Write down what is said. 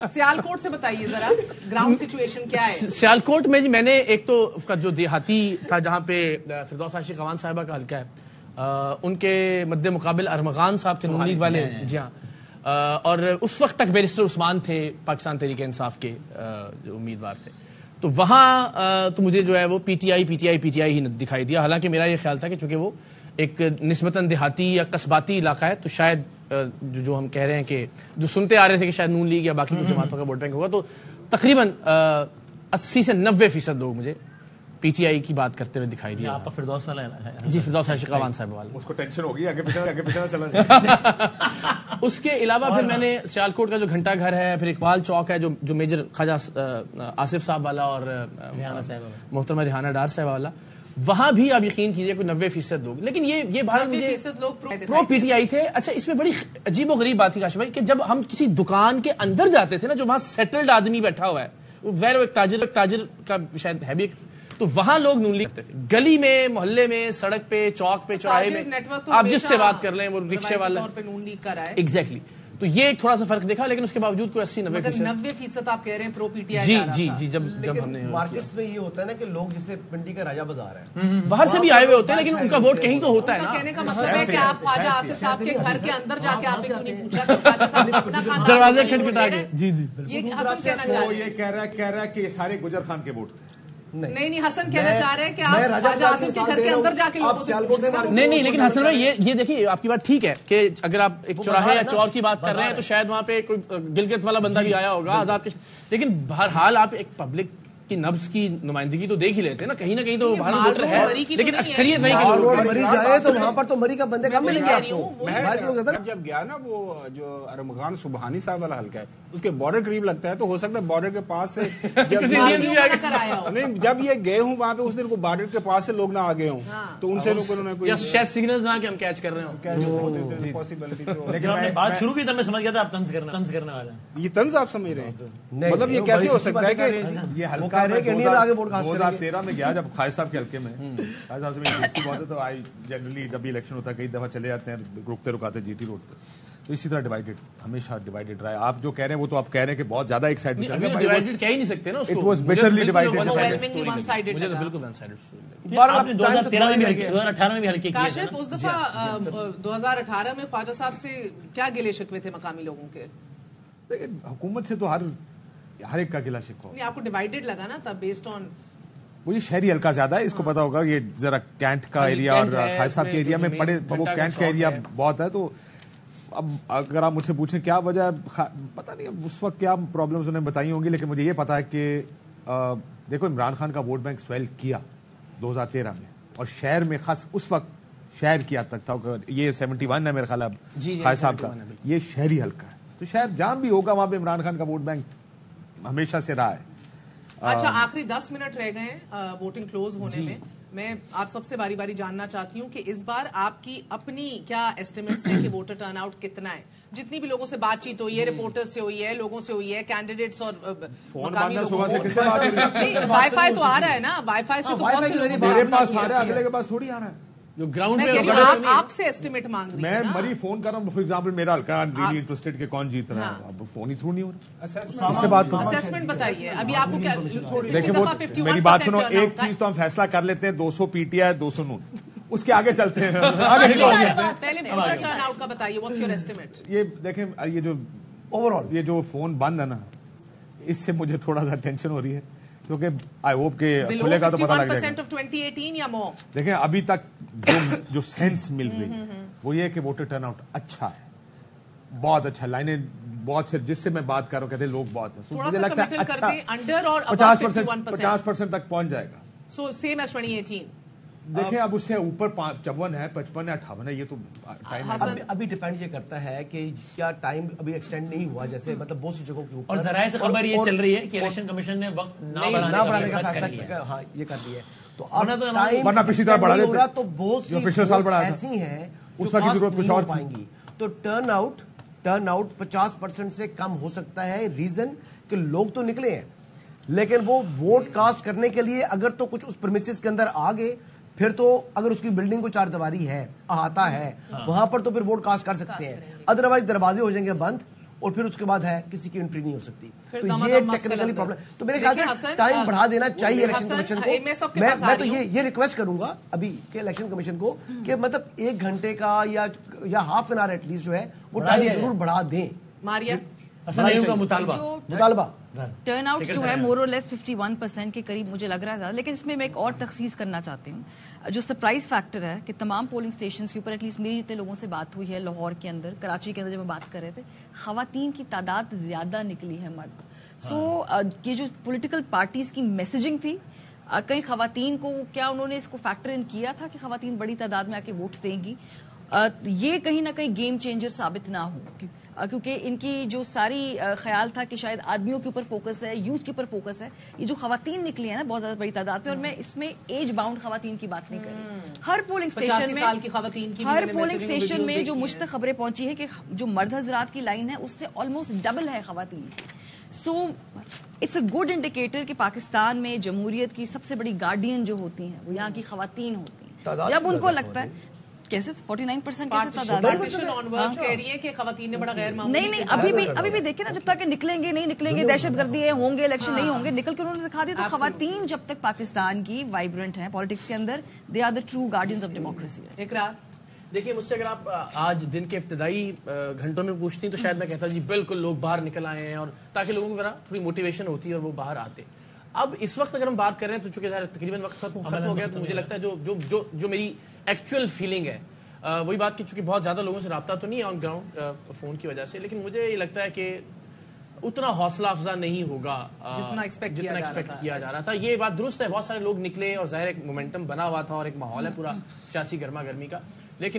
सियालकोट से बताइए जरा ग्राउंड सिचुएशन क्या है? सियालकोट में जी मैंने एक तो उसका जो देहाती था जहाँ पे फिरदौस आशिक अवान साहिबा का हल्का है, उनके मद्दे मुकाबिल अरमगान साहब थे नून लीग वाले, जी हाँ, और उस वक्त तक बैरिस्टर उस्मान थे पाकिस्तान तहरीक इंसाफ के जो उम्मीदवार थे, तो वहाँ तो मुझे जो है वो पीटीआई ही दिखाई दिया। हालांकि मेरा ये ख्याल था कि चूंकि वो एक निस्बतन देहाती या कस्बाती इलाका है तो शायद जो हम कह रहे हैं कि जो सुनते आ रहे थे कि शायद नून लीग या बाकी कुछ जमातों का वोट बैंक होगा, तो तकरीबन 80 से 90% लोग मुझे पीटीआई की बात करते हुए दिखाई दिया। आपका फिरदौस वाला है? जी, फिरदौस आशिक अवान साहब वाला। उसको टेंशन होगी आगे पीछे चला जाए। उसके अलावा फिर मैंने सियालकोट का जो घंटा घर है, फिर इकबाल चौक है जो मेजर ख्वाजा आसिफ साहब वाला और मोहतरमा रिहाना डार साहब वाला, वहां भी आप यकीन कीजिए कोई 90% लोग, लेकिन ये भारत मुझे प्रो पीटीआई थे। अच्छा, इसमें बड़ी अजीब गरीब बात थी काशिफ भाई कि जब हम किसी दुकान के अंदर जाते थे ना, जो वहां सेटल्ड आदमी बैठा हुआ है, वो एक ताजिर का शायद है भी, तो वहां लोग नून लीग करते थे। गली में, मोहल्ले में, सड़क पे, चौक पे, चौराहे में, आप जिससे बात कर रहे हैं वो रिक्शे वाला नून लीग का रहा है। एग्जैक्टली। तो ये एक थोड़ा सा फर्क देखा, लेकिन उसके बावजूद कोई 80-90% आप कह रहे हैं प्रो पीटीआई। जी, जब हमने मार्केट्स में ये होता है ना कि लोग जैसे पिंडी का राजा बाजार है, बाहर से भी आए हुए होते हैं, लेकिन उनका वोट कहीं तो होता है ना। कहने का मतलब है कि आप ख्वाजा आसिफ साहब के घर के अंदर जाके आपने क्यों नहीं पूछा कि ख्वाजा साहब ने अपना खाना दरवाजे खटखटा के? जी, ये हसन कहना चाह रहे हैं। ये कह रहा है कि ये सारे गुजर खान के वोट थे। नहीं, हसन कहना चाह रहे हैं कि आप ख्वाजा आसिफ के घर के अंदर जाके लोगों से नहीं, लेकिन हसन भाई ये देखिए, आपकी बात ठीक है कि अगर आप एक चौराहे या चौर की बात कर रहे हैं तो शायद वहां पे कोई गिलगित वाला बंदा भी आया होगा आजाद के, लेकिन बहरहाल आप एक पब्लिक की नब्ज की नुमाइंदगी तो देख ही लेते हैं ना कहीं तो भारत वोटर है, लेकिन अक्सरियत नहीं के लोग मरी जाए तो वहां पर तो मरी का बंदे कम मिलेंगे आपको। मैं जब गया ना, वो जो अरमगान सुबहानी साहब वाला हल्का है, उसके बॉर्डर करीब लगता है, तो हो सकता है बॉर्डर के पास से जब ये गए हूँ वहाँ पे उस दिन को बॉर्डर के पास से लोग ना आ गए हों, तो उनसे लोगों शायद सिग्नल्स वहाँ के हम कैच कर रहे हो पॉसिबिलिटी। लेकिन आपने बात शुरू की तब मैं समझ गया था आप तंज करने वाला। ये तंज आप समझ रहे हैं? मतलब ये कैसे हो सकता है कि ये हल्का 2013 में गया जब ख्वाजा साहब के हल्के में, ख्वाजा साहब से मेरी दोस्ती बहुत है, तो आई जनरली जब भी इलेक्शन होता है कई दफा चले जाते हैं, रुकते जीटी रोड पे, तो इसी तरह हमेशा डिवाइडेड रहा है। आप जो कह रहे हैं वो तो आप कह रहे हैं कि बहुत ज्यादा एक साइड में डिवाइडेड कह ही नहीं सकते ना उसको। It was bitterly divided. मुझे तो बिल्कुल वन साइडेड स्टोरी। आपने 2013 में भी 2018 में भी हल्के किए थे ना? उस दफा 2018 में ख्वाजा साहब से क्या गिले शिकवे थे मकामी लोगों के? लेकिन हुकूमत से तो हर एक का गिला शिकवा। आपको डिवाइडेड लगा ना तब बेस्ड ऑन वो ये शहरी हल्का ज्यादा है, इसको पता होगा। ये जरा कैंट का एरिया और ख्वाजा साहब के एरिया में पड़े, वो कैंट का एरिया बहुत है। तो अब अगर आप मुझसे पूछें क्या वजह, पता नहीं उस वक्त क्या प्रॉब्लम्स उन्हें बताई होंगी, लेकिन मुझे ये पता है कि देखो इमरान खान का वोट बैंक स्वेल किया 2013 में, और शहर में खास उस वक्त शहर की हद तक था। ये 71 है मेरे ख्याल अब ख्वाजा साहब का, ये शहरी हल्का है, तो शायद जहां भी होगा वहां पे इमरान खान का वोट बैंक हमेशा से रहा है। अच्छा, आखिरी 10 मिनट रह गए वोटिंग क्लोज होने में। मैं आप सबसे बारी बारी जानना चाहती हूँ कि इस बार आपकी अपनी क्या एस्टिमेट्स है कि वोटर टर्नआउट कितना है? जितनी भी लोगों से बातचीत हुई है, रिपोर्टर्स से हुई है, लोगों से हुई है, कैंडिडेट्स और मकामी लोगों से। वाईफाई तो आ रहा है ना, वाईफाई से तो बहुत से लोगों से मेरे पास आ रहा है, अगले के पास थोड़ी आ रहा है। जो ग्राउंड पे आपसे एस्टिमेट मांग रही मैं मरी फोन कर रहा हूँ, फॉर एग्जांपल मेरा हल्का रियली इंटरेस्टेड के कौन जीत रहा है, अब फोन ही थ्रू नहीं हो रहा। इससे बात असेसमेंट बताइए अभी आपको क्या। देखिए मेरी बात सुनो, एक चीज तो हम फैसला कर लेते हैं, 200 पीटीआई 200 नून, उसके आगे चलते हैं, आगे पहले वोटर टर्नआउट का बताइए, व्हाट्स योर एस्टिमेट? ये देखें, ये जो ओवरऑल ये जो फोन बंद है ना, इससे मुझे थोड़ा सा टेंशन हो रही है, क्योंकि आई होप के खुलेगा तो पता लग जाएगा। 2018 या मोर? देखें अभी तक जो सेंस मिल रही है वो ये कि वोटर टर्नआउट अच्छा है, बहुत अच्छा। लाइनें बहुत से जिससे मैं बात कर रहा हूँ कहते हैं लोग बहुत है, मुझे लगता है अच्छा अंडर और 50% तक पहुंच जाएगा। So same as 2018। देखें अब उससे ऊपर 54 है, 55 है, 58 है, ये तो टाइम अभी डिपेंड ये करता है कि क्या टाइम अभी एक्सटेंड नहीं हुआ, जैसे मतलब बहुत सी जगहों के ऊपर। और जराये से खबर ये चल रही है कि इलेक्शन कमीशन ने वक्त ना बढ़ाने का फैसला किया। हाँ, ये कर दिया है, तो वरना पिछली तरह बढ़ा देते, तो बहुत सी पिछले साल बढ़ा ऐसी हैं उस वक्त की जरूरत कुछ और पाएंगी, तो टर्नआउट 50% से कम हो सकता है। रीजन कि लोग तो निकले हैं, लेकिन वो वोट कास्ट करने के लिए अगर तो कुछ उस प्रीमिसेस के अंदर आ गए, फिर तो अगर उसकी बिल्डिंग को 4 दीवारी है, अहाता है, वहां पर तो फिर वोट कास्ट कर सकते हैं। अदरवाइज दरवाजे हो जाएंगे बंद اور پھر اس کے بعد ہے کسی کی انٹری نہیں ہو سکتی. پھر تو دمادم یہ مسئلہ ٹیکنیکلی ہے. پرابلم. تو میرے خیال دیکھیں سے حسن، ٹائم بڑھا دینا چاہیے الیکشن حسن، کمیشن میں سب کو. کے پاس آ میں تو رہی ہوں. یہ ریکویسٹ کروں گا ابھی کہ الیکشن کمیشن کو کہ مطلب 1 گھنٹے کا یا half an hour at least جو ہے وہ ٹائم ضرور بڑھا دیں. ماریا کا مطالبہ ٹرن آؤٹ جو ہے مور اور لیس 51% کے قریب مجھے لگ رہا ہے زیادہ. لیکن اس میں ایک اور تخصیص کرنا چاہتی ہوں. جو سرپرائز فیکٹر ہے کہ تمام پولنگ اسٹیشنز کے اوپر ایٹ لیسٹ میری جتنے لوگوں سے بات ہوئی ہے لاہور کے اندر, کراچی کے اندر جب ہم بات کر رہے تھے, خواتین کی تعداد زیادہ نکلی ہے مرد. سو یہ جو پولیٹیکل پارٹیز کی میسیجنگ تھی, کئی خواتین کو کیا انہوں نے اس کو فیکٹر ان کیا تھا کہ خواتین بڑی تعداد میں آ کے ووٹ دیں گی, یہ کہیں نہ کہیں گیم چینجر ثابت نہ ہو, کیونکہ ان کی جو ساری خیال تھا کہ شاید آدمیوں کے اوپر فوکس ہے, یوتھ کے اوپر فوکس ہے. یہ جو خواتین نکلی ہیں نا بہت زیادہ بڑی تعداد میں, اور میں اس میں ایج باؤنڈ خواتین کی بات نہیں کر رہی. ہر پولنگ اسٹیشن میں ہر پولنگ اسٹیشن میں جو مجھ تک خبریں پہنچی ہیں کہ جو مرد حضرات کی لائن ہے اس سے آلموسٹ ڈبل ہے خواتین. So it's a good indicator کہ پاکستان میں جمہوریت کی سب سے بڑی گارڈین جو ہوتی ہیں وہ یہاں کی خواتین ہوتی ہیں. جب ان کو لگتا ہے کیسے 49% کیسے تعداد کہہ رہی ہے کہ خواتین نے بڑا غیر معمولی. نہیں, ابھی بھی دیکھیں نا, جب تک کہ نکلیں گے نہیں نکلیں گے, دہشت گردی ہوں گے, الیکشن نہیں ہوں گے, نکل کے انہوں نے دکھا دیا. تو خواتین جب تک پاکستان کی وائبرنٹ ہیں پالیٹکس کے اندر, they are the true guardians of democracy. اقرار دیکھیے, مجھ سے اگر آپ آج دن کے ابتدائی گھنٹوں میں پوچھتی تو شاید میں کہتا جی بالکل لوگ باہر نکل آئے ہیں, اور تاکہ لوگوں کو ذرا تھوڑی موٹیویشن ہوتی ہے اور وہ باہر آتے. اب اس وقت اگر ہم بات کر رہے ہیں تو چونکہ تقریباً وقت ختم ہو گیا, تو مجھے لگتا ہے جو میری ایکچوئل فیلنگ ہے وہی بات کہ چونکہ بہت زیادہ لوگوں سے رابطہ تو نہیں ہے آن گراؤنڈ فون کی وجہ سے, لیکن مجھے یہ لگتا ہے کہ اتنا حوصلہ افزا نہیں ہوگا جتنا ایکسپیکٹ کیا جا رہا تھا. یہ بات درست ہے, بہت سارے لوگ نکلے اور ظاہر ایک مومنٹم بنا ہوا تھا اور ایک ماحول ہے پورا سیاسی گرما گرمی کا, لیکن